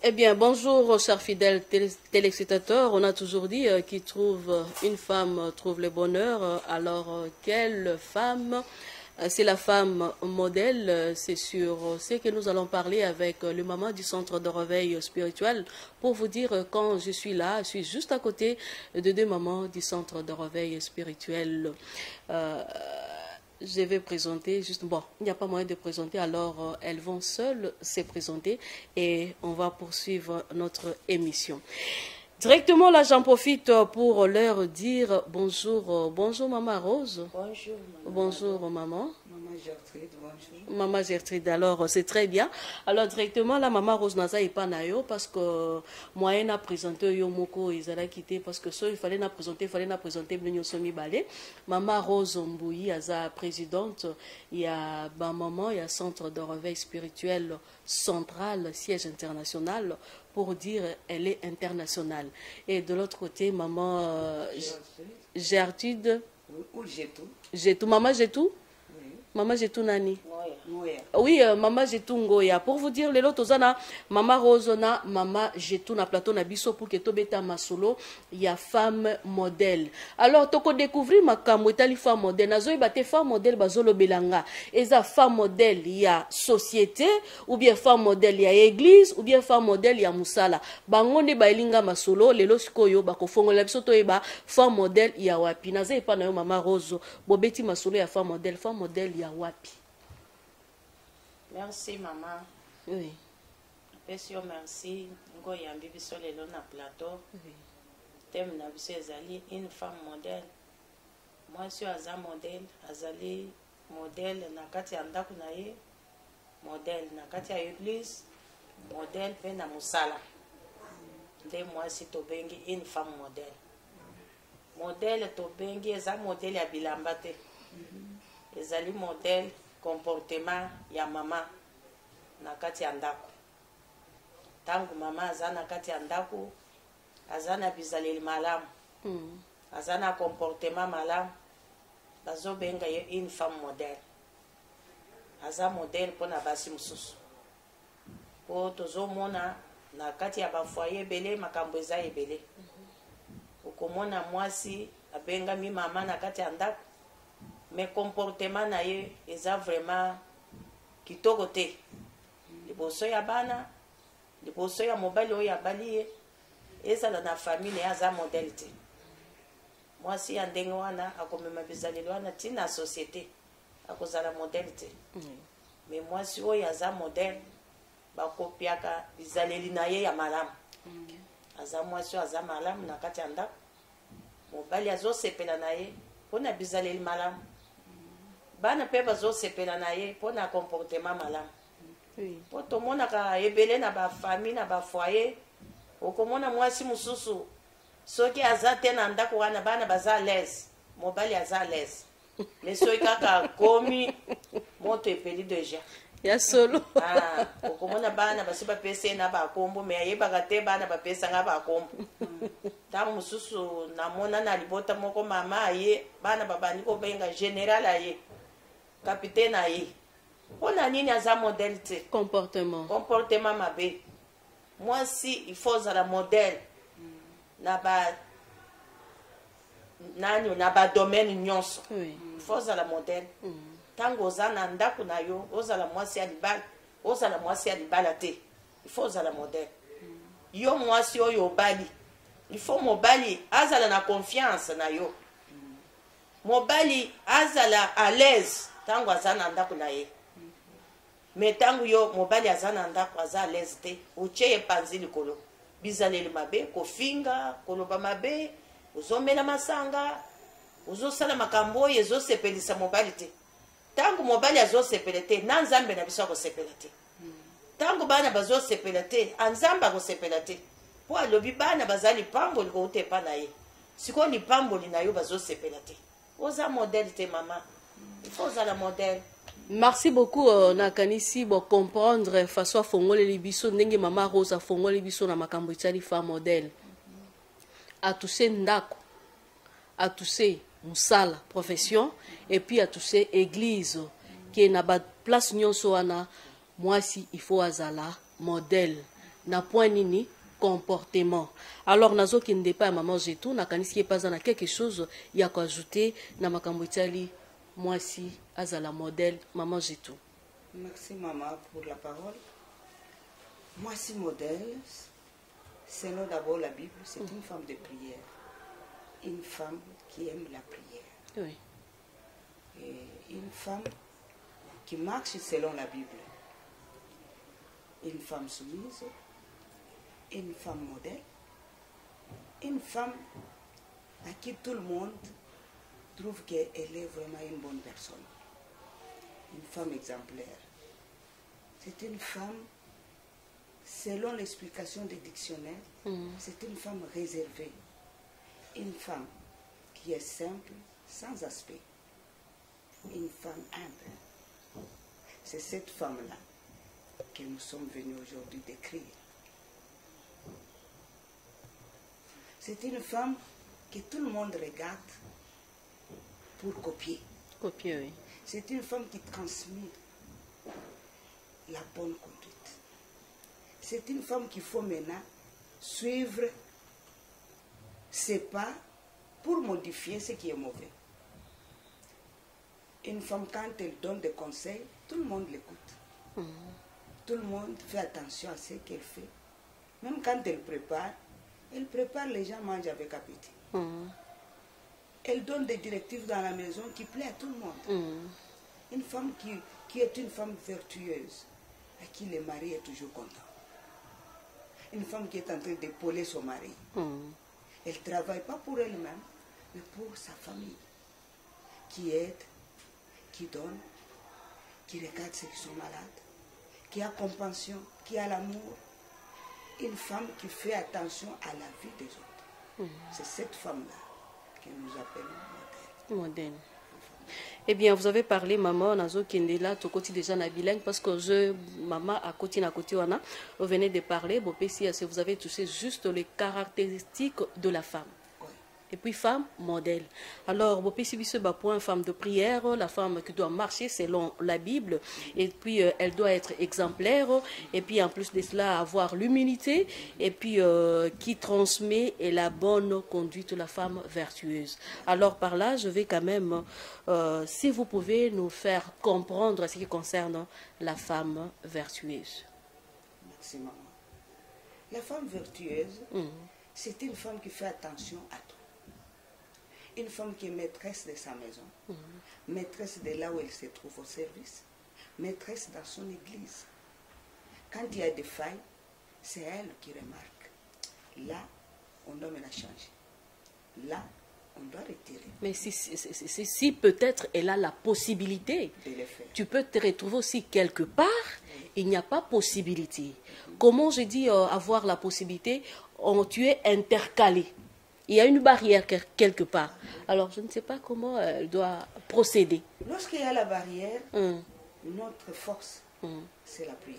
Eh bien, bonjour, chers fidèles téléspectateurs. On a toujours dit qui trouve une femme trouve le bonheur. Alors, quelle femme? C'est la femme modèle. C'est sur ce que nous allons parler avec le maman du centre de réveil spirituel. Pour vous dire, quand je suis là, je suis juste à côté de deux mamans du centre de réveil spirituel. Je vais présenter, juste, bon, il n'y a pas moyen de présenter, alors elles vont seules se présenter et on va poursuivre notre émission. Directement là, j'en profite pour leur dire bonjour. Bonjour Maman Rose. Bonjour Maman. Bonjour Maman. Maman Gertrude, bonjour. Maman Gertrude, alors c'est très bien. Alors directement là, Maman Rose Naza est pas nayo parce que moi elle a présenté yo moko ils allaient quitter parce que ça il fallait na présenter Blenyo Somi Balé. Maman Rose Mbouyi Aza présidente, il y a ba maman, il y a centre de réveil spirituel central, siège international pour dire elle est internationale. Et de l'autre côté, Maman Gertrude. Ou Jetou. Jetou, Maman Jetou. Oui. Maman Jetou Nani. Ngoya. Oui, Maman Jetou Ngoya. Pour vous dire, les autres, Maman Rosona, Maman Jetou na plateau na biso pour que tobeta masolo, il y a femme modèle. Alors, toko découvrir ma kamwetali femme modèle. Nazo ibate femme modèle bazolo belanga. Eza femme modèle, il y a société, ou bien femme modèle, il y a église, ou bien femme modèle, il y a musala. Bangonde bailinga masolo, lelo sikoyo, bako fongo la biso to eba, femme modèle, il y a wapi. Nazo ipa na yo Maman Rose, bobeti masolo, il y a femme modèle, il y a wapi. Merci maman. Oui. Pesio merci. Ngo yambi biso lelo na plateau. Oui. Thème na biso ezali une femme modèle. Moi je suis aza modèle, azali modèle na kati ya ndako na ye, modèle na kati ya église, modèle pe na musala. Nde moi si tobengi une femme modèle. Modèle tobengi eza modèle ya bilamba te. Ezali modèle comportement ya mama na kati ya ndako. Tangu mama aza na kati ya ndako, aza na bizaleli malamu, aza na comportement malamu, bazobenga ye une femme modèle. Aza modèle mpona basi mosusu. Po tozomona na kati ya bafoye ebele makambo eza ebele. Okomona mwasi abengami mama na kati ya ndako, mais comportement na ye eza vraiment kitoko te. Liboso ya bana, liboso ya mobali oyo abali ye, ezala na famille aza modèle te. Mwasi ya ndenge wana akomema bizaleli wana tina société akozala modèle te. Mais mwasi oyo aza modèle bakopiaka bizaleli na ye ya malamu. Aza mwasi oyo aza malamu na kati ya ndako, mobali azosepela na ye mpona bizaleli malamu. Bana pe bazosepela na ye mpona comportement malamu. Po tomonaka ebele na bafamille na bafoyer, okomona mwasi mosusu soki aza te na ndako wana bana baza à l'aise, mobali aza à l'aise. Mais soki kaka komi moto epeli deja Ya solo. okomona bana basi bapesa ye na bakombo, me ayebaka te bana bapesanga bakombo. Ntango mosusu namona na libota moko mama aye, bana babandi kobenga général aye, capitaine aye. Mpona nini aza modèle te? Comportement mabe. Mwasi il faut ozala modèle na ba domaine nyonso. Il faut ozala modèle. Tango oza na ndako na yo, ozala mwasi ya libala, ozala mwasi ya libala te. Il faut ozala modèle. Yo mwasi oyo obali, il faut mobali azala na confiance na yo. Mobali azala à l'aise tango aza na ndako na ye. Mais tango yo mobali aza na ndako aza à l'aise te, uche ye panzi likolo. Bizaleli mabe, kofinga, koloba mabe, uzomela masanga, uzosala makambo oyo ezosepelisa mobali te. Tango mobali azosepela te, na nzambe na biso akosepela te. Tango bana bazosepela te, anzambe akosepela te. Po alobi bana bazali pamboli kouta epa na ye. Siko ni pamboli na yo bazosepela te. Oza modèle te mama. Il faut ozala modèle. Merci beaucoup nakanisi bo comprendre façon fongole libiso ndenge Mama Rose a fongole libiso na makambo itali femme modèle. A touché ndako, a touché musala profession et puis a touché église qui na ba place nyonso wana mwasi il faut azala modèle na point nini comportement. Alors nazo qui ne pas maman j'ai tout na kanisi pas na quelque chose ya ko ajouter na makambo itali moi si azala modèle maman j'ai tout. Merci maman pour la parole. Moi si modèle, selon d'abord la Bible, c'est une femme de prière. Une femme qui aime la prière. Oui. Et une femme qui marche selon la Bible. Une femme soumise, une femme modèle, une femme à qui tout le monde trouve qu'elle est vraiment une bonne personne. Une femme exemplaire. C'est une femme, selon l'explication des dictionnaires, c'est une femme réservée. Une femme qui est simple, sans aspect. Une femme humble. C'est cette femme-là que nous sommes venus aujourd'hui décrire. C'est une femme que tout le monde regarde pour copier. Copier, oui. C'est une femme qui transmet la bonne conduite. C'est une femme qu'il faut maintenant suivre ses pas pour modifier ce qui est mauvais. Une femme, quand elle donne des conseils, tout le monde l'écoute. Tout le monde fait attention à ce qu'elle fait. Même quand elle prépare, les gens mangent avec appétit. Elle donne des directives dans la maison qui plaisent à tout le monde. Une femme qui est une femme vertueuse, à qui le mari est toujours content. Une femme qui est en train d'épauler son mari. Elle ne travaille pas pour elle-même, mais pour sa famille. Qui aide, qui donne, qui regarde ceux qui sont malades, qui a compassion, qui a l'amour. Une femme qui fait attention à la vie des autres. C'est cette femme-là que nous appelons modèle. Modèle. Eh bien, vous avez parlé, maman, nazo kendela, to côté déjà na bilingue, parce que maman, à côté, wana, vous venez de parler, bon, vous avez touché juste les caractéristiques de la femme. Et puis femme modèle. Alors, point femme de prière, la femme qui doit marcher selon la Bible, et puis elle doit être exemplaire, et puis en plus de cela avoir l'humilité, et puis qui transmet et la bonne conduite, la femme vertueuse. Alors par là, je vais quand même, si vous pouvez nous faire comprendre ce qui concerne la femme vertueuse. Merci maman. La femme vertueuse, c'est une femme qui fait attention à tout. Une femme qui est maîtresse de sa maison, maîtresse de là où elle se trouve au service, maîtresse dans son église. Quand il y a des failles, c'est elle qui remarque. Là, on doit me la changer. Là, on doit retirer. Mais si peut-être elle a la possibilité, de le faire. Tu peux te retrouver aussi quelque part, il n'y a pas possibilité. Comment je dis avoir la possibilité? Tu es intercalé. Il y a une barrière quelque part. Alors, je ne sais pas comment elle doit procéder. Lorsqu'il y a la barrière, notre force, c'est la prière.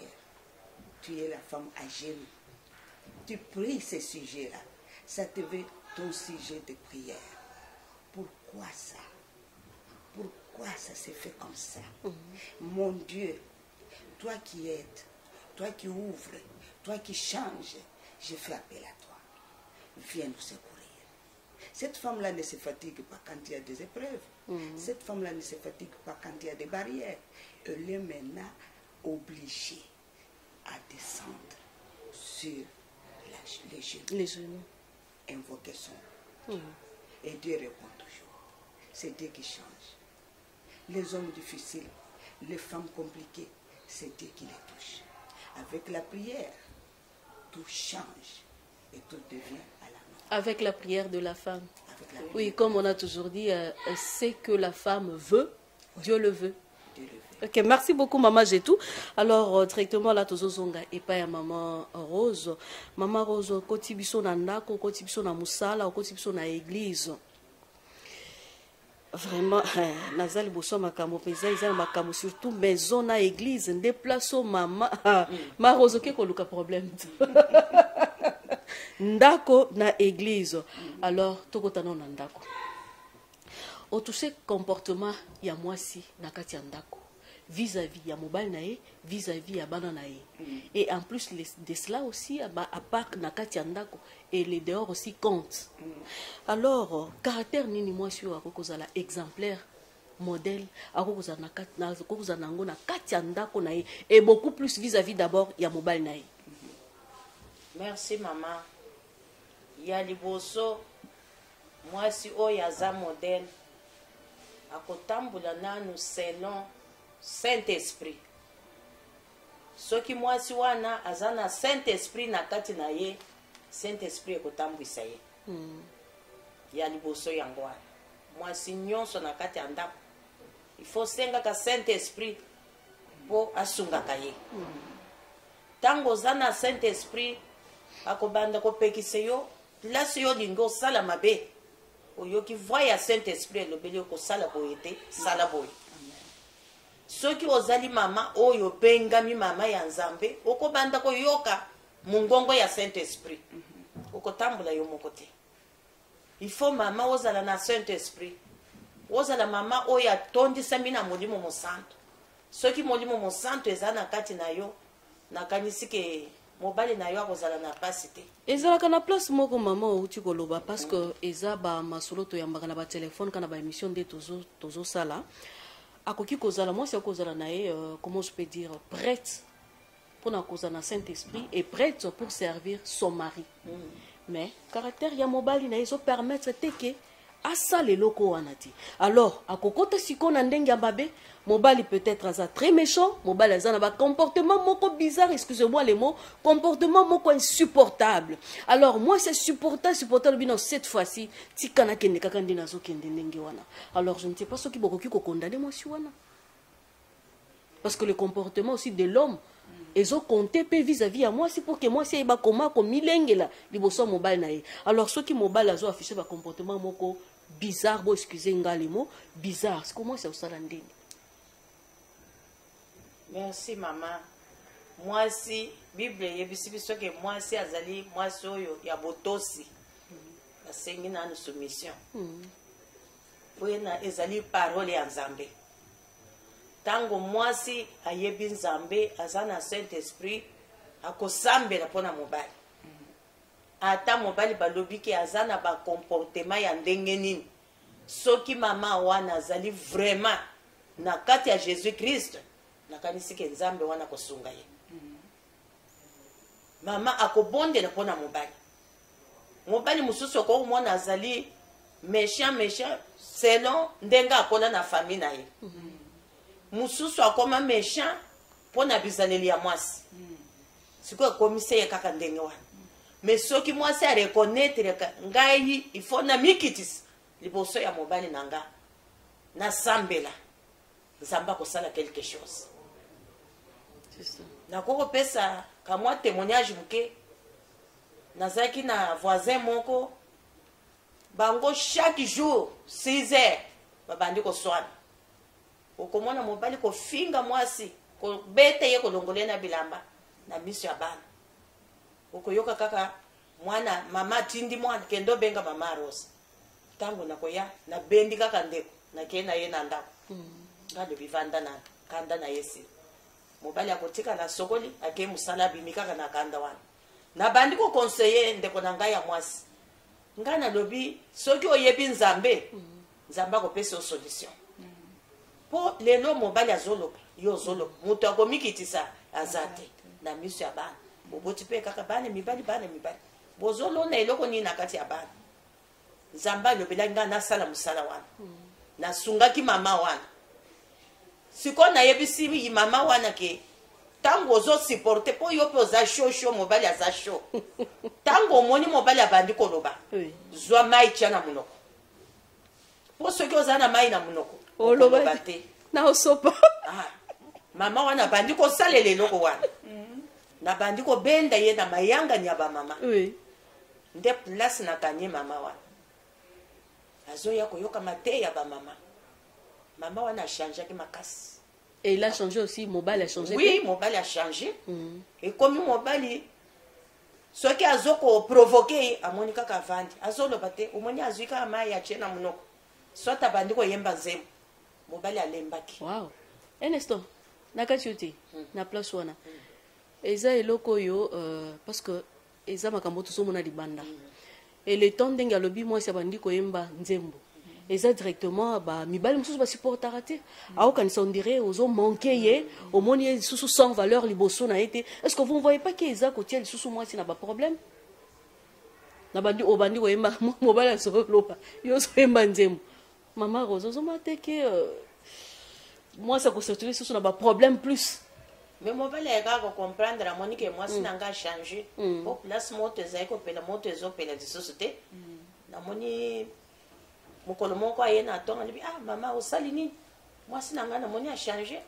Tu es la femme à genoux. Tu pries ces sujets-là. Ça te veut ton sujet de prière. Pourquoi ça? Pourquoi ça s'est fait comme ça? Mon Dieu, toi qui aides, toi qui ouvres, toi qui changes, je fais appel à toi. Viens nous secourir. Cette femme-là ne se fatigue pas quand il y a des épreuves. Cette femme-là ne se fatigue pas quand il y a des barrières. Elle est maintenant obligée à descendre sur les genoux. Invoquer son Dieu. Et Dieu répond toujours. C'est Dieu qui change. Les hommes difficiles, les femmes compliquées, c'est Dieu qui les touche. Avec la prière, tout change et tout devient à la main. Avec la prière de la femme. Oui, comme on a toujours dit, c'est que la femme veut, Dieu le veut. Ok, merci beaucoup, Maman Jetou. Alors, directement là, tozozonga et pas Maman Rose. Maman Rose, koti biso na ndako, koti biso na musala, koti biso na église. Vraiment, nazali boso makambo peza, izali makambo surtout maison na église, déplaço maman. Ma Rose, ke koluka problème. Ndako na église. Alors, tokotana na ndako. Au touché comportement ya mwasi na kati ya ndako. vis-à-vis ya mobile na ye, vis-à-vis ya bana na ye. Et en plus de cela aussi, à part na kati ya ndako, et les dehors aussi comptent. Alors, caractère nini moi sur akokozala exemplaire, modèle, akokozala na kati ya ndako na ye, et beaucoup plus vis-à-vis d'abord ya mobile na ye. Merci maman. Ya liboso, moi si oyo aza modèle, akotambula nanu selon Saint-Esprit. Soki mwasi wana aza na Saint-Esprit na kati na ye, Saint-Esprit ekotambwisa ye. Ya liboso yango wana. Mwasi nyonso na kati ya ndako, il faut sengaka Saint-Esprit po asungaka ye. Tango oza na Saint-Esprit, akobanda kopekise yo, place yo lingo osala mabe. Oyoki voya Saint-Esprit elobeli okosala boye te, sala boye. Soki ozali mama oyo bengami mama ya Nzambe, okobanda koyoka mungongo ya Saint-Esprit. Okotambula yo moko te. Il faut mama ozala na Saint-Esprit. Ozala mama oyo atondisami na Molimo Mosantu. Soki Molimo Mosantu eza na kati na yo, nakanisi ke mobali na yo akozala na pasi te. Ezalaka na place moko mama outi koloba parce que eza ba masolo to yambaka na ba téléphone kana ba émission de tozo sala. Akoki kozala moi c'est kozala na ye comment je peux dire prête pour na kozala na Saint-Esprit et prête pour servir son mari. Mais caractère ya mobali na yeso permettre teke asale loko wanati. Alors akokota sikona ndenge mbabe mobali peut-être aza très méchant, mobali aza na ba comportement moko bizarre, excusez-moi les mots, comportement moko insupportable. Alors moi c'est supportable bino cette fois-ci tikana kende kaka ndina zo kende ndenge wana. Alors je ne sais pas ce qui bokoki ko condamner moi si wana. Parce que le comportement aussi de l'homme ils ont compté vis-à-vis à moi, c'est pour que moi c'est ba comment comme milengela liboso mobile na ye. Alors ceux qui mobile azo affiché ba comportement moko bizarre, bon excusez nga les mots, bizarre. C'est comment ça usala ndeni. Merci maman. Moi si Bible yebisi biso ke moi si azali moi soyo ya botosi. Asengi na soumission. Poena ezali parole ya Nzambe. Tango mwasi ayebi Nzambe aza na Saint-Esprit akosambela pona mobali. Ata mobali balobi ke aza na ba comportement ya ndenge nini. Soki mama wana azali vraiment na kati ya Jésus-Christ nakanisi ke Nzambe wana kosunga ye. Mama akobondela pona mobali. Mobali mususu ko mwana azali méchant selon ndenga akola na famille na ye. Mususu akoma méchant pona bizaleli ya mwasi. Siko akomise ye kaka ndenge wana. Mais soki mwasi a reconnaître ngai il faut na mikitis liboso ya mobali nanga na sambela Nzamba kosala quelque chose. C'est ça. Na koko pesa kamwa témoignage muke nazaki na voisin moko bango chaque jour 6 heures babandi ko swana. Okomona mobali ko finga mwasi ko bete ye ko longole na bilamba na miso ya bana. Okoyoka kaka mwana mama tindi mwana kendo benga mama Rose. Tango nakoya na bendi kaka ndeko na kena ye na ndako. Ngado bivanda na kanda na yesi. Mobali akotika na sokoli ake musala bimikaka na kanda wana. Na bandi ko conseiller ndeko na ngai ya mwasi. Ngana lobi soki oyebi Nzambe. Nzamba ko pesa solution. Po lelo mobali azolo yo zolo mutu akomikitisa azate na miso ya bana. Boboti pe kaka bana mibali. Bozolo na eloko ni na kati ya bana. Nzamba lobela ngana sala musala wana. Na sungaki mama wana. Siko na yebisi mama wana ke tango ozo supporter po yo pe oza show mobali aza show. Tango moni mobali abandi koloba. Zwa mai chana munoko. Po soki oza na mai na munoko. Oloba te. Na osopa. Mama wana bandi ko salele loko wana. Na bandi ko benda ye na mayanga nyaba mama. Oui. Nde place na kanye mama wana. Azo ya koyoka mate ya ba mama. Maman wana a changé avec ma casse. Et il a changé aussi, mobile a changé. Oui, mobile a changé. Et comme mobile, ce qui a provoqué, à Monica Cavandi, à Zolo Bate, au Monia Zuka Maya Chena Monoko, soit à Bandiko Yemba Zem, mobile à Lembaki. Wow. Un instant. nakati yo te na place wana eza eloko oyo parce que eza makambo tozomona libanda et le temps ndenge alobi mwasi abandi koyemba nzembo eza directement mibali mosusu basupportaka te aokanisa on dirait ozomanke ye omoni ye lisusu sans valeur liboso na ye te. Est ce que vous ne voyez pas ke eza kotia lisusu mwasi na baproblème na bandi obandi koyemba mobali azoloba yo ozoyemba nzembo mama Rose ozomona te ke mwasi akosurtuli lisusu na baproblème plus. Mais mobali ayekaka comprendre amoni ke mwasi nanga achange po place moto ezali kopela moto ezopela lisusu te namoni mokolo moko aye na tonga libi mama osali nini mwasi nanga namoni achange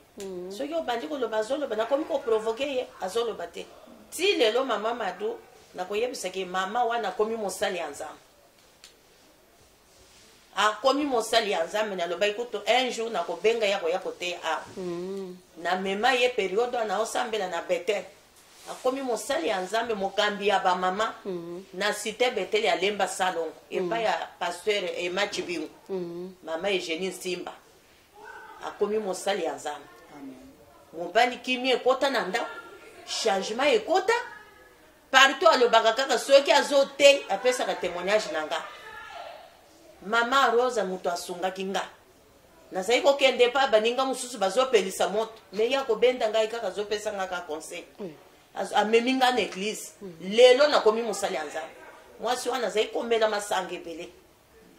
soki obandi koloba azoloba nakomi koprovoke ye azoloba te ti lelo mama Madu nakoyebisaki mama wana akomi mosali ya nzambe akomi mosali ya nzambe nalobai kuto un jour nakobenga ya koya koteya awa na mema ye periode wana osambela na Betel akomi mosali ya nzambe mokambi ya bamama na cité Betel ya Lemba Salongo epai ya pasteur Emma Chibingu mama Eugénie Simba akomi mosali ya nzambe mobali kimi ekota na ndako changement ekota partout alobaka kaka soki azote apesaka témoignage na nga mama Rosa mutu asungaki nga nazali kokende pa baninga mosusu bazopelisa moto me ya kobenda ngai kaka azopesa nga ka conseil amemi nga na église lelo nakomi mosali ya nzambe mwasi wana azali komela masanga ebele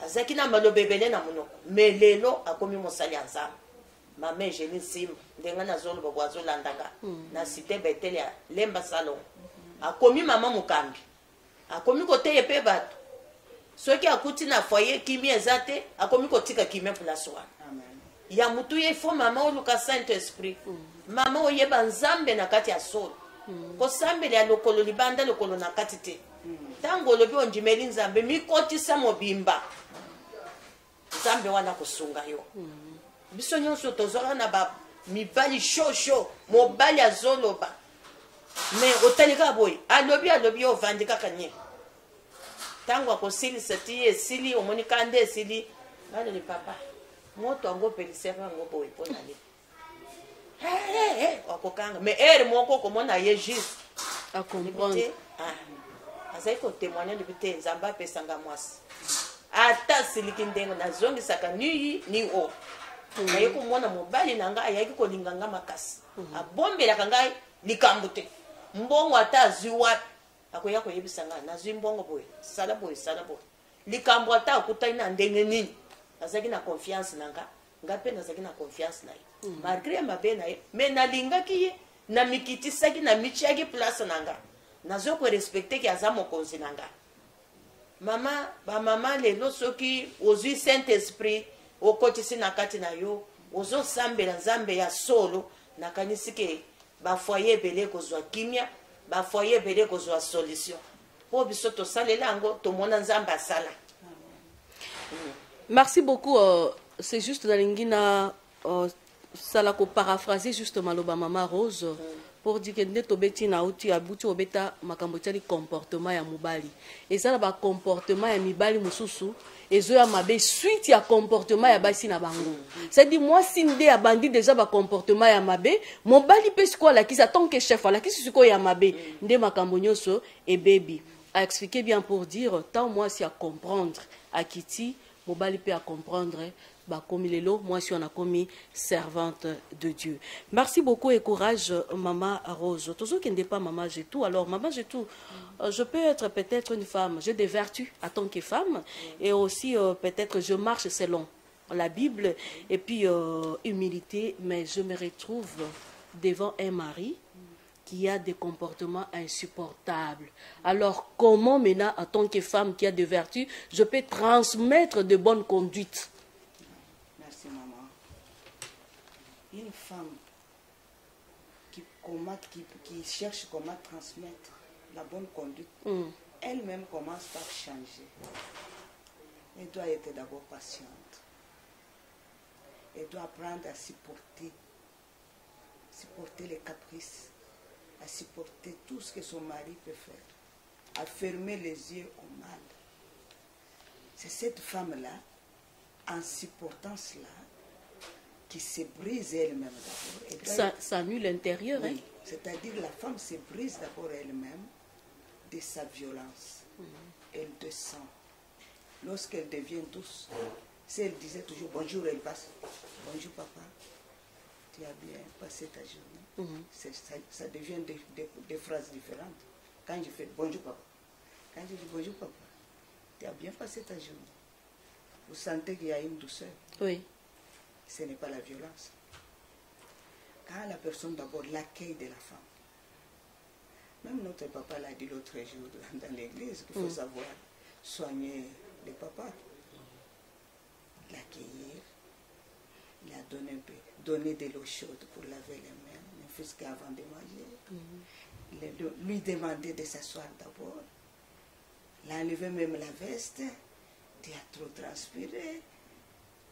azalaki na maloba ebele na monoko me lelo akomi mosali ya nzambe mama Eugénie Simba ndenge nazoloba bo azolandanga na cité Betel ya Lemba Salongo akomi mama mokambi akomi koteya pe bato soki akuti na foyer kimi eza te akomi kotika kimi place wana ya mutu ye fo mama oluka Saint Esprit mama oyeba nzambe na kati ya solo kosambela ya lokolo libanda lokolo na kati te ntango olobi ondimeli nzambe mikotisa mobimba nzambe wana kosunga yo biso nyonso tozwaka na mibali shosho mobali azoloba me otalika boye alobi ovandi kaka nye tango akosilisa ti esili omoni kande esili naleli papa moto ango pelisera yango boye mpo na le wakokanga me ere moko komona ye juste acomprendre azali kotémoigne libi te nzambe apesanga mwasi ata siliki ndenge nazongisaka ni o naye komona mobali na ngai ayaki kolinga nga makasi abombelaka ngai likambo te mbongo ata azwi wapi akoya koyebisa ngai nazwi mbongo boye sala boye likambo ata akutani na ndenge nini azalaki na confiance na nga mpe nazalaki na confiance na ye malgré mabe na ye me nalingaki ye na mikitisaki na mitiaki place na nga nazwi korespecteki aza mokonzi na nga bamama lelo soki ozwi Saint Esprit okotisi na kati na yo ozosambela nzambe ya solo nakanisi ke bafoye ebele kozwa kimia bafoye ebele kozwa solution po biso tosalela yango tomona nzambe asala. Merci beaucoup. C'est juste dans l'ingina ça la paraphraser juste maloba mama Rose pour dire que neto beti na uti abuti obeta makambo tali comportement ya mobali et ça ba comportement ya mibali mususu ezo ya mabe suite ya comportement ya basi na bango. C'est dit moi sinde ya bandi déjà ba comportement ya mabe mobali pesi ko la kisa tant que chef la kisi ko ya mabe nde makambo nyoso et baby a expliqué bien pour dire tant moi si à comprendre à Kiti mobali peut à comprendre comme lelo moi si on a commis servante de Dieu. Merci beaucoup et courage maman Rose. Toujours qui n'est pas maman j'ai tout. Alors maman j'ai tout. Je peux être peut-être une femme, j'ai des vertus en tant que femme et aussi peut-être je marche selon la Bible et puis humilité, mais je me retrouve devant un mari qui a des comportements insupportables. Alors, comment maintenant, en tant que femme qui a des vertus, je peux transmettre de bonnes conduites? Merci, maman. Une femme qui cherche comment transmettre la bonne conduite, elle-même commence par changer. Elle doit être d'abord patiente. Elle doit apprendre à supporter les caprices, à supporter tout ce que son mari peut faire, à fermer les yeux au mal. C'est cette femme-là, en supportant cela, qui se brise elle-même d'abord. Ça nuit l'intérieur. Oui, hein? c'est-à-dire la femme se brise d'abord elle-même de sa violence. Elle descend. Lorsqu'elle devient douce, si elle disait toujours bonjour, elle passe. Bonjour papa, tu as bien passé ta journée. Ça devient des phrases différentes. Quand je fais bonjour papa, quand je dis bonjour papa, tu as bien passé ta journée. Vous sentez qu'il y a une douceur. Oui. Ce n'est pas la violence. Quand la personne d'abord l'accueil de la femme. Même notre papa l'a dit l'autre jour dans l'église qu'il faut savoir soigner le papa. L'accueillir, il a donné un peu, donner de l'eau chaude pour laver les mains, ne fût-ce qu'avant de manger. Lui demander de s'asseoir d'abord. L'enlever même la veste. Tu as trop transpiré.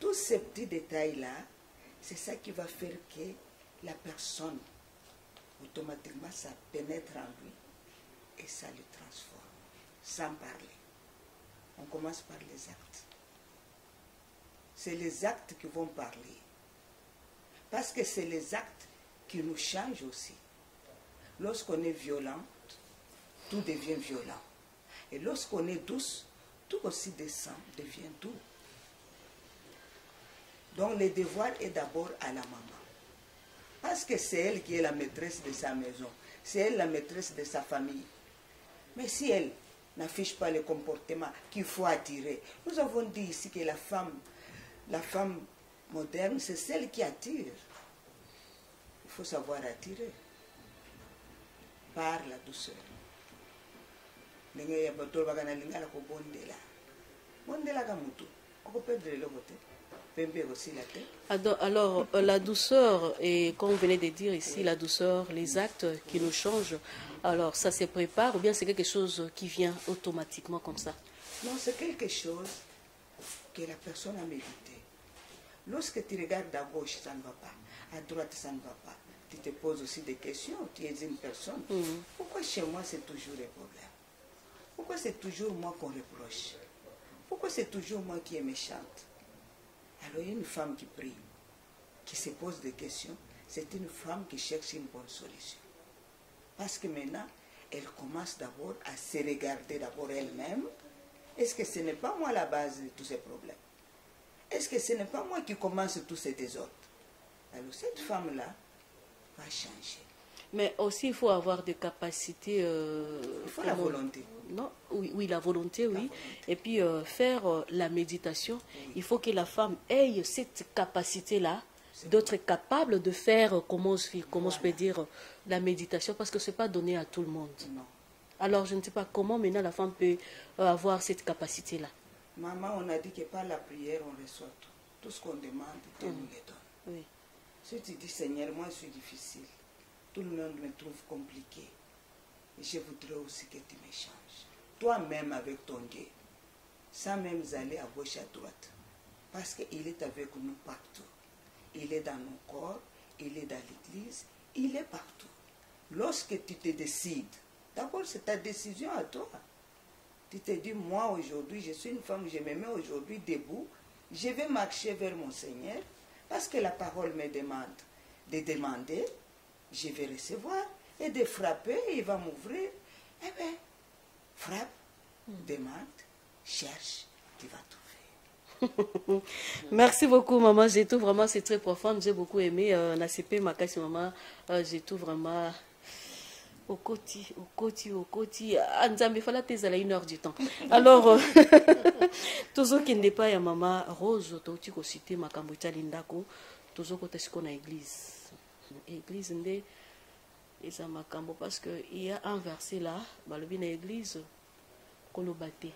Tous ces petits détails-là, c'est ça qui va faire que la personne, automatiquement, ça pénètre en lui et ça le transforme, sans parler. On commence par les actes. C'est les actes qui vont parler. Parce que c'est les actes qui nous changent aussi. Lorsqu'on est violente, tout devient violent. Et lorsqu'on est douce, tout aussi descend, devient doux. Donc le devoir est d'abord à la maman. Parce que c'est elle qui est la maîtresse de sa maison. C'est elle la maîtresse de sa famille. Mais si elle n'affiche pas le comportement qu'il faut attirer, nous avons dit ici que la femme moderne, c'est celle qui attire. Il faut savoir attirer par la douceur. Alors, la douceur, et comme vous venez de dire ici, la douceur, les actes qui nous changent, alors ça se prépare ou bien c'est quelque chose qui vient automatiquement comme ça? Non, c'est quelque chose que la personne a mérité. Lorsque tu regardes à gauche, ça ne va pas. À droite, ça ne va pas. Tu te poses aussi des questions. Tu es une personne. Pourquoi chez moi, c'est toujours un problème? Pourquoi c'est toujours moi qu'on reproche? Pourquoi c'est toujours moi qui est méchante? Alors, il y a une femme qui prie, qui se pose des questions. C'est une femme qui cherche une bonne solution. Parce que maintenant, elle commence d'abord à se regarder d'abord elle-même. Est-ce que ce n'est pas moi la base de tous ces problèmes? Est-ce que ce n'est pas moi qui commence tous ces désordres? Alors, cette femme-là va changer. Mais aussi, il faut avoir des capacités... il faut la volonté. Non, oui, la volonté, oui. La volonté. Et puis, faire la méditation, oui. Il faut que la femme ait cette capacité-là, d'être capable de faire, comment je peux dire, la méditation, parce que ce n'est pas donné à tout le monde. Non. Alors, je ne sais pas comment maintenant la femme peut avoir cette capacité-là. Maman, on a dit que par la prière, on reçoit tout. Tout ce qu'on demande, Dieu nous le donne. Oui. Si tu dis, Seigneur, moi je suis difficile, tout le monde me trouve compliqué, je voudrais aussi que tu me changes. Toi-même avec ton Dieu, sans même aller à gauche à droite. Parce qu'il est avec nous partout. Il est dans nos corps, il est dans l'église, il est partout. Lorsque tu te décides, d'abord c'est ta décision à toi. Tu te dis, moi aujourd'hui, je suis une femme, je me mets aujourd'hui debout, je vais marcher vers mon Seigneur, parce que la parole me demande de demander, je vais recevoir, et de frapper, il va m'ouvrir. Eh bien, frappe, demande, cherche, tu vas trouver. Merci beaucoup, maman. J'ai tout vraiment, c'est très profond. J'ai beaucoup aimé. Nasepe Makasi, maman. J'ai tout vraiment. Au côté. Il fallait tes à la 1 heure du temps. Alors, toujours qu'il n'est pas, maman Rose, tu as cité Makambucha Lindako, toujours quand est-ce qu'on a église. Église, et ça Makambo, parce qu'il y a un verset là, dans l'église, qu'on le battait.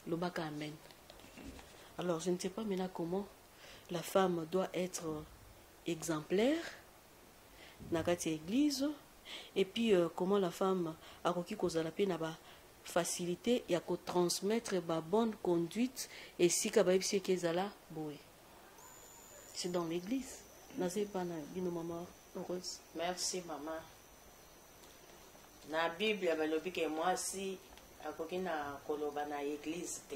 Le baka amen. Alors, je ne sais pas maintenant comment la femme doit être exemplaire dans l'église. Et puis, comment la femme a requis qu'on a la facilité et à transmettre la bonne conduite. Et si c'est dans l'église. Merci, maman. Na Bible, il y a moi aussi, na koloba na église te.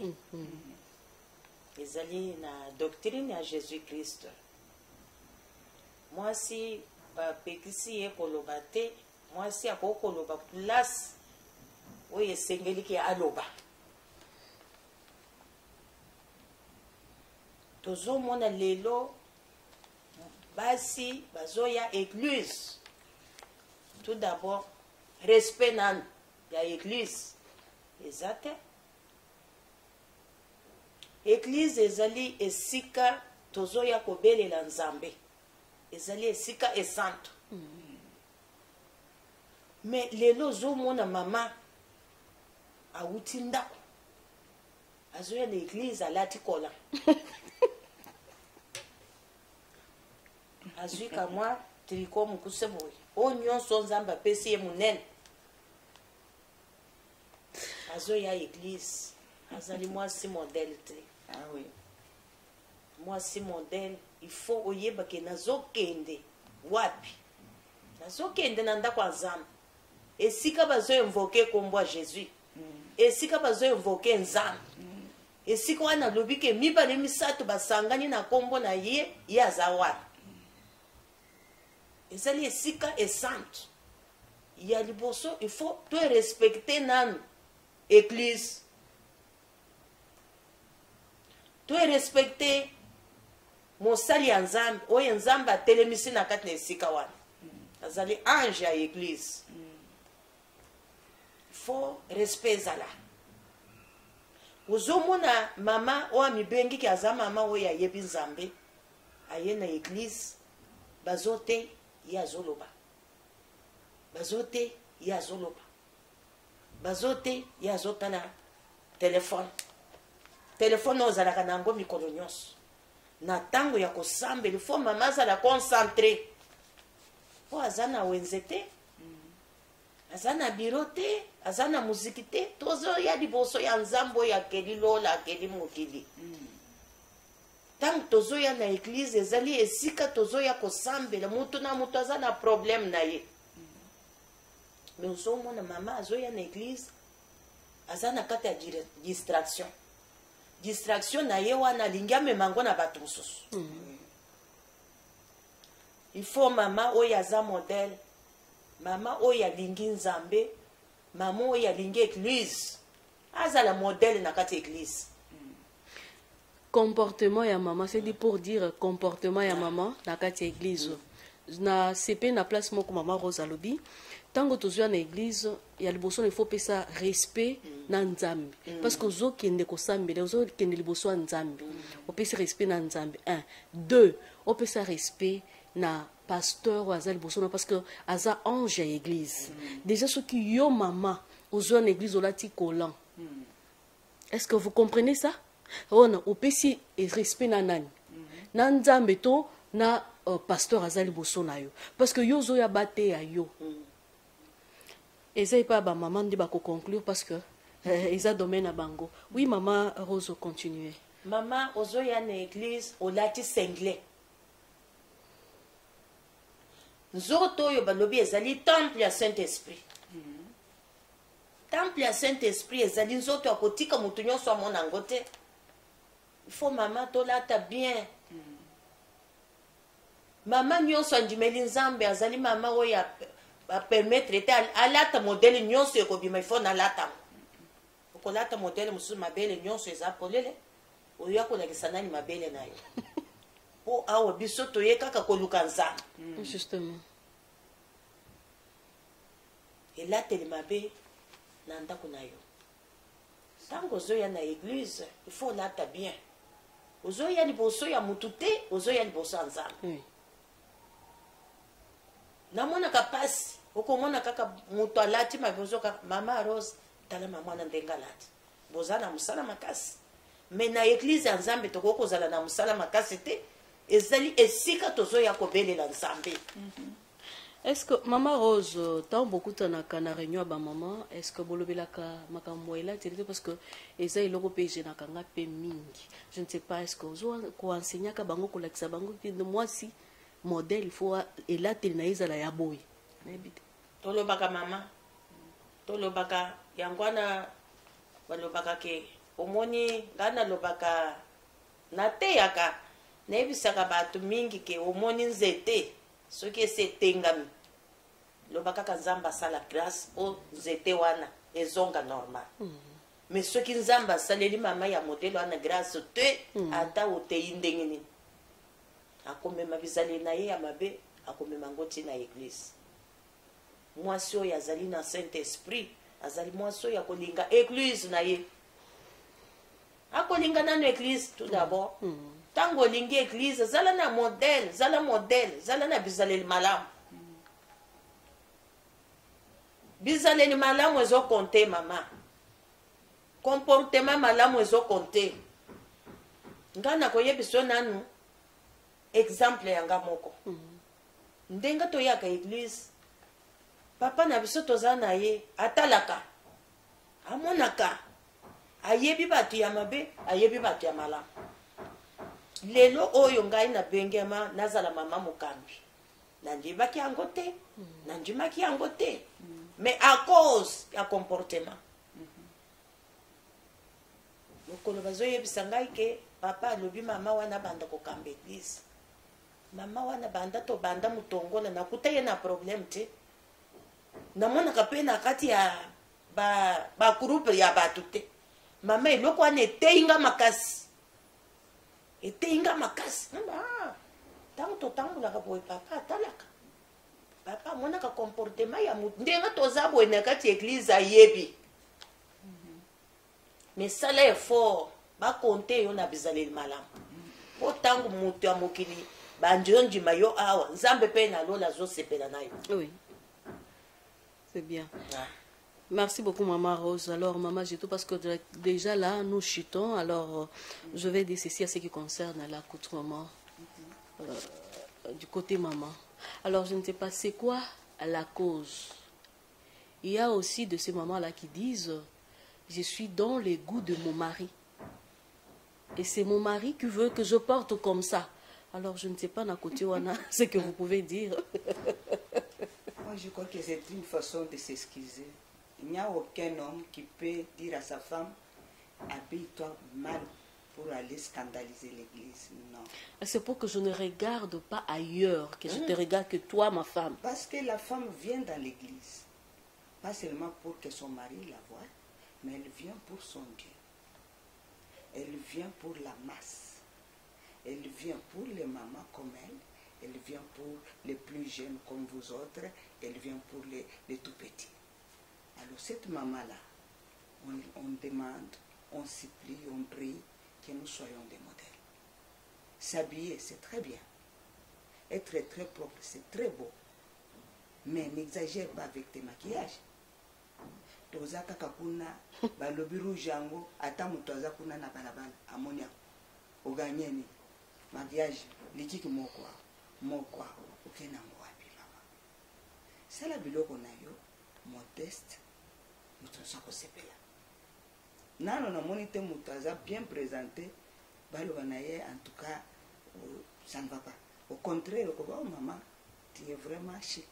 Ezali na doctrine ya Jésus-Christ. mwasi bapekisi ye koloba te, mwasi akokoloba place oyo esengeli ke aloba. Tozomona lelo basi bazoya église. Tout d'abord, respect nan ya église. Ezate. Église ezali esika tozoya kobelela Nzambe. Ezali esika esanto. Mais lelo zomona mama awuti ndako. Azoya na église alati kola. Azwi kamwa triko mukuse boye. O nyonso Nzambe apesi ye munene. Azoya église. Azali mwasi modèle te. Ah oui. Mwasi modèle, il faut oyeba ke nazokende wapi. Nazokende na ndako ya Nzambe. Esika bazo invoke kombo Jésus. Esika bazo invoke Nzambe. Esika wana lobi ke mibale misato basangani na kombo na ye azawana. Ezali esika esante. Ya liboso, il faut te respecter nanu église. Tu respecter mosali ya Nzambe, oyo Nzambe atelemisi na kati na esika wana. Azali ange ya église. Il faut respect ezala. Uzomona mama oyo mibengi ki aza mama oyo ayebi Nzambe, aye na église, bazote ye azoloba. Bazote ye azoloba. Bazote ye azotala telefone. Telefone ozalaka nango mikolo nyonso. Na tango ya kosambela, il faut mama azala concentré. Po azana wenze te, azana biro te, azana muziki te, tozo ya liboso ya Nzambe ya keli lola, akeli mokili. Tango tozo ya na église, ezali esika tozo ya kosambela, mutu na mutu azana problème na ye. Mais ozomona mama azo ya na église, azana kati ya distraction. Distraction na ye wana lingia memango na bato mosusu. Il faut mama oyo aza modèle, mama oyo alingi Nzambe, mama oyo alingi église. Azala modèle na kati église. Comportement ya maman, c'est dit pour dire comportement ya maman na kati église. Na CP na place moko mama Rose alobi. Tango tozwa na église, ya liboso il faut pesa respect na Nzambe. Parce que zo kende ko sambela, zo kende liboso Nzambe. O pesa respect na Nzambe. 1, 2, o pesa respect na pasteur ou aza liboso parce que aza ange ya église. Déjà ce qui yo maman, ozo na église olati kolan. Est-ce que vous comprenez ça? On a pesa respect na nani. Na Nzambe to na pasteur aza liboso na yo. Parce que yo zo ya bate ya yo. Eza pas ba maman de ba ko conclure parce que eza domaine à bango. Oui maman Rose continuer. Maman ozo ya na église olati sengle. Nzoto yo balobi ezali temple ya Saint-Esprit. Temple ya Saint-Esprit ezali nzoto akotika mutu nyonso amona ngote. Il faut maman tolata bien. Maman nyonso andimeli Nzambe azali mama oyo va permettre à l'ata modèle nyonso ekobima ifo na lata okolata modèle mususu mabele nyonso eza polele oyo akolakisa nani mabele na yo po awa biso toye kaka koluka Nzambe. Justement elateli mabe na ndako na yo. Tango ozoya na église il faut lata bien. Ozoya liboso ya mutu te, ozoya liboso ya Nzambe. Namona kapasi okomona kaka mutu alati mabozo ka mama Rose tala mama na ndenga lati bozana musala makasi. Mais na église ya Nzambe tokoko zala na musala makasi te, ezali esika tozoya kobelela Nzambe. Est-ce que maman Rose tant beaucoup na kana réunion ba maman est-ce que bolobelaka makambo ela télé parce que eza iloko pege na kanga pe mingi. Je ne sais pas est-ce que ozo ko enseigner ka bango ko lakisa bango de moi si modèle il faut ela télé na ezala ya boy. Tolobaka mama tolobaka yangwana balobaka ke omoni ngana lobaka na te yaka nebisaka bato mingi ke omoni nzete soki esi etengami loba kaka nzambe asala grâce o nzete wana ezonga normal mais soki nzambe asaleli mama ya modele wana grâce te ata otei ndenge nini akomema bizaleli na ye ya mabe akomema ngo ntina eglise mwasi oyo azali na saint esprit azali mwasi oyo akolinga eglise na ye akolinga nano eglise tout d'abord ntango olingi eglise zala na modele zala na bizaleli malamu bizaleli malamu ezokonte mama comportement malamu ezokonte nga nakoyebisa nanu exemple yanga moko ndenge toyaka eglise papa na biso toza na ye atalaka amonaka ayebi bato ya mabe ayebi bato ya malamu lelo oyo ngai nabengema nazala mama mokambi nandimaki yango te nandimaki yango te mais à cause ya comportement mokolo bazoyebisa ngai ke papa alobi mama wana banda kokamba eglise mama wana banda to banda mutongola nakuta ye na problème te namonaka mpe na kati ya bagroupe ya bato te mama eloko wana eteinga makasi ntango totambulaka boye papa atalaka papa amonaka comportement ya motu ndenge toza boye na kati ya eglise ayebi mais sala effort bakonte yo na bizaleli malamu po ntango moto ya mokili banjonjima yo awa nzambe mpe nalola azosepela na yo. Oui, c'est bien. Merci beaucoup, Maman Rose. Alors, Maman Jetou, parce que déjà là, nous chutons. Alors, je vais dire ceci à ce qui concerne l'accoutrement du côté maman. Alors, je ne sais pas, c'est quoi la cause? Il y a aussi de ces mamans-là qui disent, je suis dans les goûts de mon mari. Et c'est mon mari qui veut que je porte comme ça. Alors, je ne sais pas, Nakoti Wana, ce que vous pouvez dire. Moi, je crois que c'est une façon de s'excuser. Il n'y a aucun homme qui peut dire à sa femme, habille-toi mal pour aller scandaliser l'église. Non. C'est pour que je ne regarde pas ailleurs, que je te regarde que toi, ma femme. Parce que la femme vient dans l'église, pas seulement pour que son mari la voie, mais elle vient pour son Dieu. Elle vient pour la masse. Elle vient pour les mamans comme elle. Elle vient pour les plus jeunes comme vous autres. Elle vient pour les tout petits. Alors cette maman-là, on demande, on supplie, on prie que nous soyons des modèles. S'habiller, c'est très bien. Être très propre, c'est très beau. Mais n'exagère pas avec tes maquillages. Toza kakakuna, balobi rouge yango, ata mutoza kuna na balabala, amonia, oganyeni, maquillage, likiki mokwa, okena ngwapi mama. Sala biloko na yo, modeste, mutoza ko sepela. Nano na monite mutoza bien présenté, baloba na ye, en tout cas, ça ne va pas. Au contraire, oh maman, tu es vraiment chic.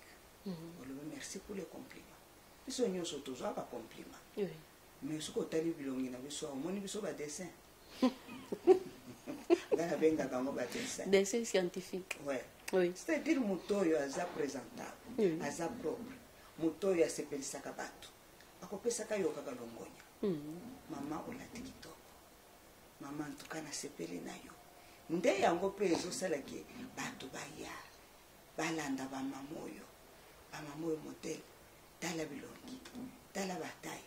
Merci pour les compliments. Biso nyonso tozwa ba compliment. Oui. Mais ce que tali bilongi na biso omoni biso ba dessin. Ngana benga kama ba dessin. Dessin scientifique. Ouais. Oui. C'est-à-dire mutoyo aza présentable, aza propre. Mutoyo asepelisaka bato. Akopesaka yo kaka longonya. Mama olati kitoko. Mama en tout cas na sepeli na yo. Nde yango pe ezosala ke bato baya. Balanda ba mamoyo. Ba mamoyo modèle. Tala bilongi, tala bataille,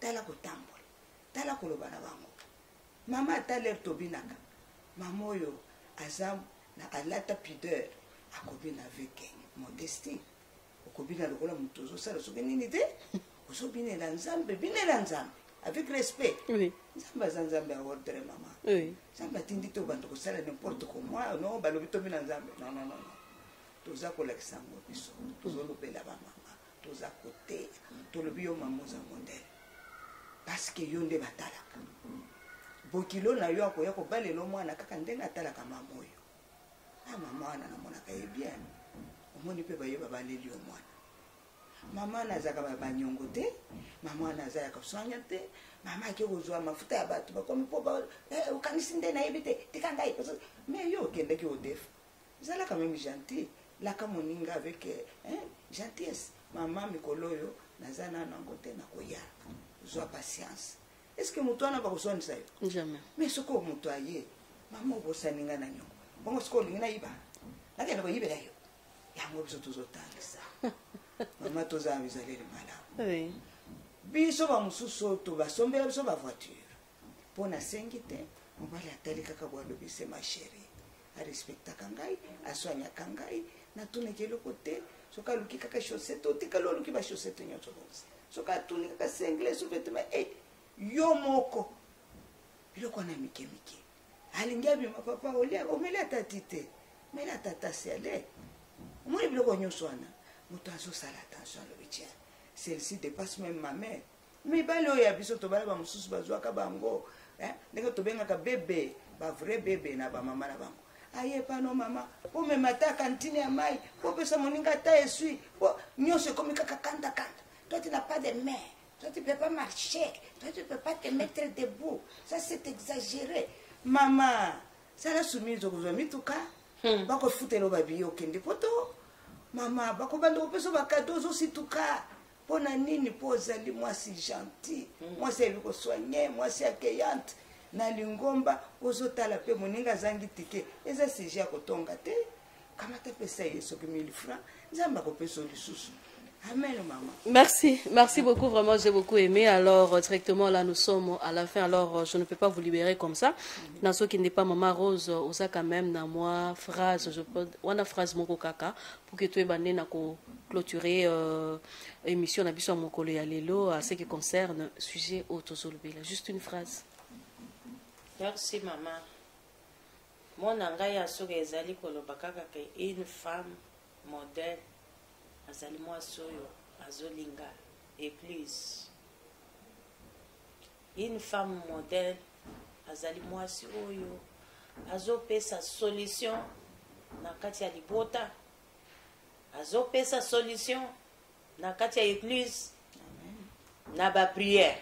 tala kotambola, tala koloba na bango. Mama tala tobinaka. Mama oyo azam na alata pudeur akobina avec modestie. Okobina lokola mutozo sala soki nini te? Osobinela nzambe, binela nzambe avec respect. Oui. Nzambe nzambe a ordre mama. Oui. Nzambe atindi to bantu ko sala n'importe comment. Non, balobi to bina nzambe. Non non non. Toza ko lakisa ngo biso. Tozo lobela ba mama. Tous à côté, tout le bio maman modèle. Parce que yon de batalaka. Bokilo na yo akoya ko balelo mwana kaka ndenga talaka mamoyo. Ah maman na monaka e bien. Omoni pe baye babaleli o mwana. Maman na zaka ba nyongo te, maman na zaka sonya te, maman ke kozwa mafuta ya bato ba komi po ba ukanisi nde na yebite tikanga iko. Mais yo kende ki odef. Zala quand même gentil. laka moninga avec gentillesse. Maman mikoloyo nazana nangote na koya. Zwa patience. Est-ce que mutu ana bakosoni sayo? Jamais. Mais soko mutu aye. Maman obosaninga na nyongo. Bongo soko lingina iba. Nakela boyibela yo. Yango biso tozotangisa. Mama tozambi zaleli malamu. Oui. Biso ba mususu to basombela biso ba voiture. Pona sengite, mobali atali kaka bwalo bise ma chérie. A respecta kangai, a soigna kangai, na tune kelo côté, soka luki kaka chaussette, o tika lo luki ba chaussette nyotso bonse. Soka tune kaka sengle so vêtement yo moko. Biloko na mike. Alingia bi papa olia omela tatite. Mela tata sele. Moi biloko nyonso wana. Moto azo sala attention le bitia. Celle-ci dépasse même ma mère. Mais balo ya biso to bala ba mususu bazwaka bango, ndenge to benga ka bébé, ba vrai bébé na ba mama na bango. Aye pano mama, po me mata cantine ya mai, po pesa moninga ta esui, po nyonso komi kaka kanda. Toi tu n'as pas de main, toi tu peux pas marcher, toi tu peux pas te mettre debout. Ça c'est exagéré. Mama, ça la soumise au gouvernement tuka. Bako futelo ba biyo kende poto. Mama, bako bando peso ba cadeaux aussi tuka. Pona nini po zali moi si gentil, moi c'est lui soigné, moi c'est accueillante. Na lingomba ozotala pe moninga zangi tike. Eza sija kotonga te. Kama ta pesa yeso ke 1000 francs, nzamba ko peso lisusu. Amen maman. Merci beaucoup, vraiment j'ai beaucoup aimé. Alors directement là nous sommes à la fin, alors je ne peux pas vous libérer comme ça. Dans ce qui n'est pas Maman Rose, osa quand même dans moi phrase, je peux une phrase moko kaka pour que tu es bandé na ko clôturer émission na biso mokolo ya lelo à ce qui concerne sujet autozolobela. Juste une phrase. Merci maman. Mon angai asoka ezali koloba kaka ke une femme modèle azali mwasi oyo azolinga église. Une femme modèle azali mwasi oyo azopesa solution na kati ya libota, azopesa solution na kati ya église na ba prière.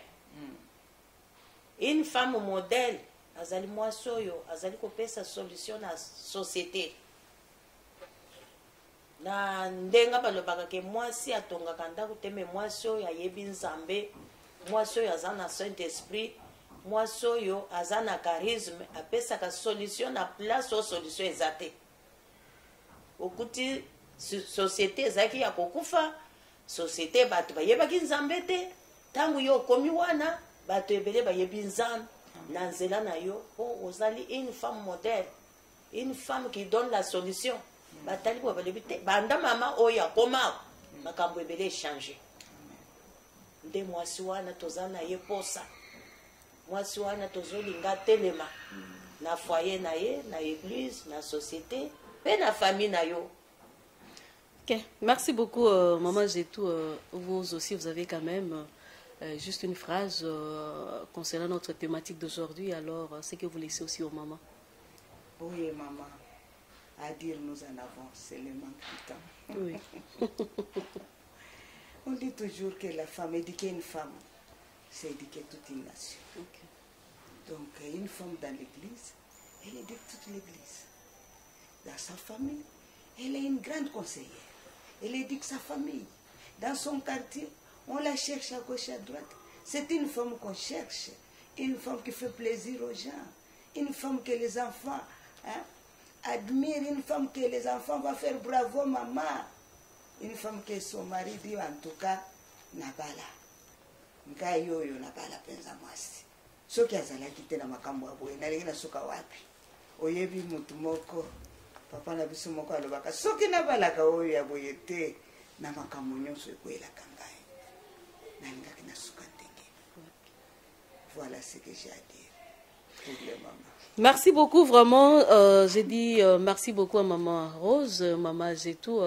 Une femme modèle azali mwasi oyo azali kopesa solution na société. Na ndenga balobaka ke mwasi atongaka ndako te, me mwasi oyo ayebi nzambe, mwasi oyo aza na Saint Esprit, mwasi oyo aza na charisme, apesaka solution na place oyo solution eza te. Okuti société ezalaki ya kokufa, société bato bayebaki nzambe te, ntango yo okomi wana bato ebele bayebi nzambe na nzela na yo. Oh, ozali une femme modèle, une femme qui donne la solution. Batali bo balebi te banda mama oyo akoma makambo ebele échanger. Nde mwasi wana tozana ye posa, mwasi wana tozolinga telema na foyer na ye, na église, na société pe na famille na yo. Ok, merci beaucoup Maman Jetou. Vous aussi vous avez quand même juste une phrase concernant notre thématique d'aujourd'hui. Alors c'est que vous laissez aussi aux mamans. Oui maman. À dire nous en avons, c'est le manque du temps. Oui. On dit toujours que la femme, éduquer une femme, c'est éduquer toute une nation. Okay. Donc une femme dans l'église, elle éduque toute l'église. Dans sa famille, elle est une grande conseillère. Elle éduque sa famille. Dans son quartier, on la cherche à gauche et à droite. C'est une femme qu'on cherche. Une femme qui fait plaisir aux gens. Une femme que les enfants... admire, une femme que les enfants vont faire bravo maman, une femme que son mari dit en tout cas nabala ngai yoyo nabala penza mwasi soki azalaki te na makambo ya boye nalingi nasuka wapi. Oyebi mutu moko papa na biso moko alobaka soki nabalaka oyo ya boye te na makambo nyonso ekwelaka ngai nalingaki nasuka ndenge. Voilà ce que j'ai à dire pour les mamans. Merci beaucoup, vraiment. J'ai dit merci beaucoup à Maman Rose, Maman Jetou.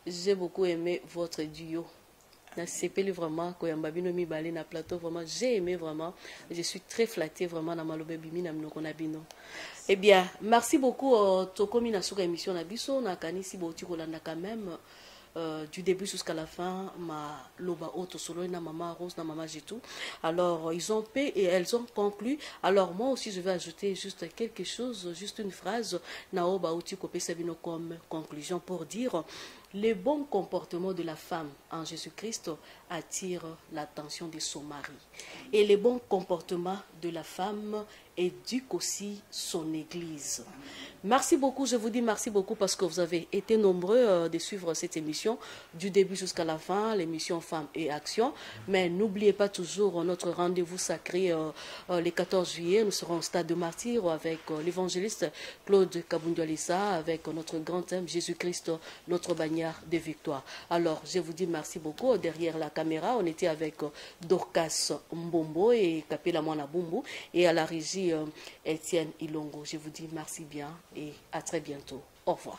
J'ai beaucoup aimé votre duo. C'est vraiment mi balé na plateau. Vraiment, j'ai aimé vraiment. Je suis très flattée vraiment na malobe bimi na mnoko na bino. Eh bien, merci beaucoup. Tokomi na suka émission na biso na kanisi boti kolanda quand même. du début jusqu'à la fin, ma loba auto solo na maman Rose na maman Jetou. Alors ils ont paix et elles ont conclu. Alors moi aussi je vais ajouter juste quelque chose, juste une phrase na oba uti kopé sabino comme conclusion pour dire les bons comportements de la femme en Jésus-Christ attirent l'attention de son mari. Et les bons comportements de la femme éduquent aussi son église. Merci beaucoup, je vous dis merci beaucoup parce que vous avez été nombreux de suivre cette émission du début jusqu'à la fin, l'émission Femmes et Action. Mais n'oubliez pas toujours notre rendez-vous sacré le 14 juillet. Nous serons au Stade de Martyrs avec l'évangéliste Claude Kabundualissa avec notre grand thème Jésus-Christ, notre bannière de victoire. Alors, je vous dis merci beaucoup. Derrière la caméra, on était avec Dorcas Mbombo et Kapela Mwana Bumbu et à la régie Étienne Ilongo. Je vous dis merci bien et à très bientôt. Au revoir.